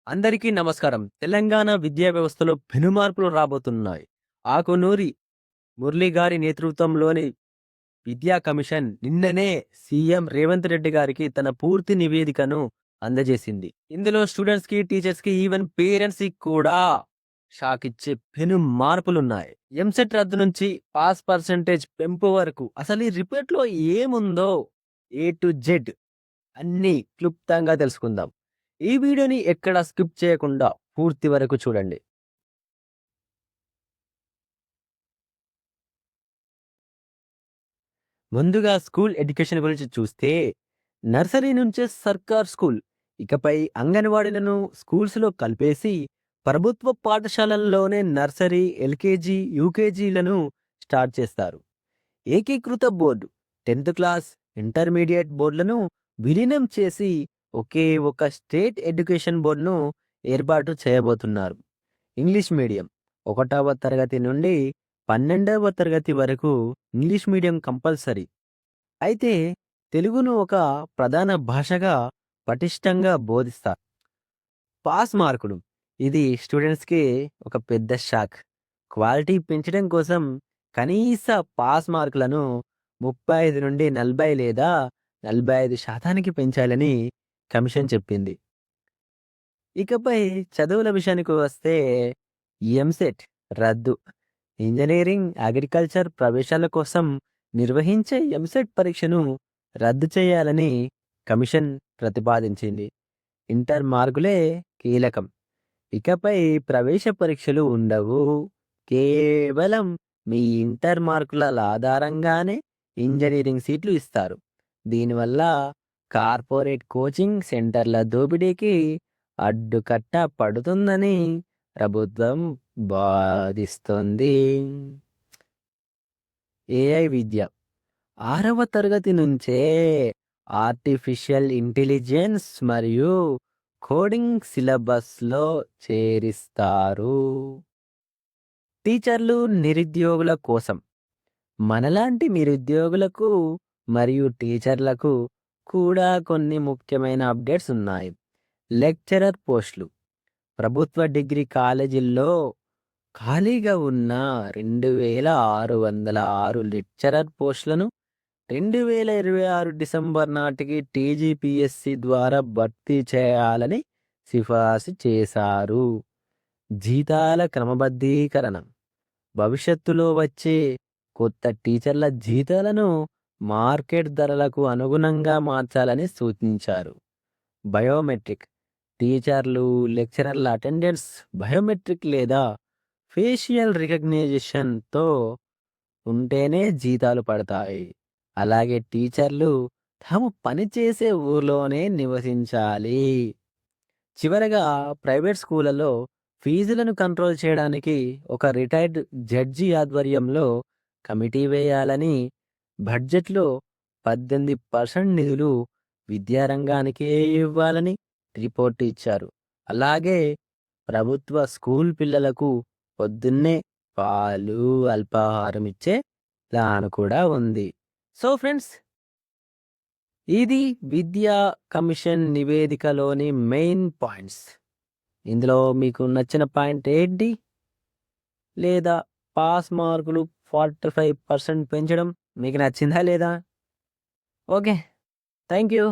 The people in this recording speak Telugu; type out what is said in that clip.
అందరికీ నమస్కారం. తెలంగాణ విద్యా వ్యవస్థలో పెనుమార్పులు రాబోతున్నాయి. ఆకునూరి మురళి గారి నేతృత్వంలోని విద్యా కమిషన్ నిన్ననే సీఎం రేవంత్ రెడ్డి గారికి తన పూర్తి నివేదికను అందజేసింది. ఇందులో స్టూడెంట్స్‌కి, టీచర్స్‌కి ఈవెన్ పేరెంట్స్‌కి కూడా షాక్ ఇచ్చే పెను మార్పులున్నాయి. ఎంసెట్ రద్దు నుంచి పాస్ పర్సెంటేజ్ పెంపు వరకు అసలు ఈ రిపోర్ట్‌లో ఏముందో ఏ టు జెడ్ అన్నీ క్లుప్తంగా తెలుసుకుందాం. ఈ వీడియోని ఎక్కడ స్కిప్ చేయకుండా పూర్తి వరకు చూడండి. ముందుగా స్కూల్ ఎడ్యుకేషన్ గురించి చూస్తే నర్సరీ నుంచే సర్కార్ స్కూల్, ఇకపై అంగన్వాడీలను స్కూల్స్‌లో కలిపేసి ప్రభుత్వ పాఠశాలల్లోనే నర్సరీ, ఎల్‌కేజీ, యూకేజీలను స్టార్ట్ చేస్తారు. ఏకీకృత బోర్డు 10th క్లాస్, ఇంటర్మీడియట్ బోర్డులను విలీనం చేసి ఒకే ఒక స్టేట్ ఎడ్యుకేషన్ బోర్డును ఏర్పాటు చేయబోతున్నారు. ఇంగ్లీష్ మీడియం 1వ తరగతి నుండి 12వ తరగతి వరకు ఇంగ్లీష్ మీడియం కంపల్సరీ. అయితే తెలుగును ఒక ప్రధాన భాషగా పటిష్టంగా బోధిస్తారు. పాస్ మార్కులు ఇది స్టూడెంట్స్‌కి ఒక పెద్ద షాక్. క్వాలిటీ పెంచడం కోసం కనీస పాస్ మార్కులను 35 నుండి 40 లేదా 45% పెంచాలని కమిషన్ చెప్పింది. ఇకపై చదువుల విషయానికి వస్తే ఎంసెట్ రద్దు. ఇంజనీరింగ్, అగ్రికల్చర్ ప్రవేశాల కోసం నిర్వహించే ఎంసెట్ పరీక్షను రద్దు చేయాలని కమిషన్ ప్రతిపాదించింది. ఇంటర్ మార్కులే కీలకం. ఇకపై ప్రవేశ పరీక్షలు ఉండవు. కేవలం మీ ఇంటర్ మార్కుల ఆధారంగానే ఇంజనీరింగ్ సీట్లు ఇస్తారు. దీనివల్ల కార్పొరేట్ కోచింగ్ సెంటర్ల దోపిడీకి అడ్డుకట్ట పడుతుందని ప్రభుత్వం బాధిస్తోంది. ఏఐ విద్య 6వ తరగతి నుంచే ఆర్టిఫిషియల్ ఇంటెలిజెన్స్ మరియు కోడింగ్ సిలబస్‌లో చేరిస్తారు. టీచర్లు, నిరుద్యోగుల కోసం మనలాంటి నిరుద్యోగులకు మరియు టీచర్లకు కూడా కొన్ని ముఖ్యమైన అప్డేట్స్ ఉన్నాయి. లెక్చరర్ పోస్టులు ప్రభుత్వ డిగ్రీ కాలేజీల్లో ఖాళీగా ఉన్న 2606 లెక్చరర్ పోస్టులను 2026 డిసెంబర్ నాటికి టీజీపీఎస్సీ ద్వారా భర్తీ చేయాలని సిఫార్సు చేశారు. జీతాల క్రమబద్ధీకరణ భవిష్యత్తులో వచ్చే కొత్త టీచర్ల జీతాలను మార్కెట్ ధరలకు అనుగుణంగా మార్చాలని సూచించారు. బయోమెట్రిక్ టీచర్లు, లెక్చరర్ల అటెండెన్స్ బయోమెట్రిక్ లేదా ఫేషియల్ రికగ్నిషన్‌తో ఉంటేనే జీతాలు పడతాయి. అలాగే టీచర్లు తాము పనిచేసే ఊర్లోనే నివసించాలి. చివరగా ప్రైవేట్ స్కూళ్లలో ఫీజులను కంట్రోల్ చేయడానికి ఒక రిటైర్డ్ జడ్జి ఆధ్వర్యంలో కమిటీ వేయాలని, బడ్జెట్‌లో 18% నిధులు విద్యారంగానికే ఇవ్వాలని రిపోర్ట్ ఇచ్చారు. అలాగే ప్రభుత్వ స్కూల్ పిల్లలకు పొద్దున్నే పాలు, అల్పాహారం ఇచ్చే ప్లాన్ కూడా ఉంది. సో ఫ్రెండ్స్, ఇది విద్యా కమిషన్ నివేదికలోని మెయిన్ పాయింట్స్. ఇందులో మీకు నచ్చిన పాయింట్ ఏంటి? లేదా పాస్ మార్కులు 45% పెంచడం మీకు నచ్చిందా లేదా? ఓకే. Thank you.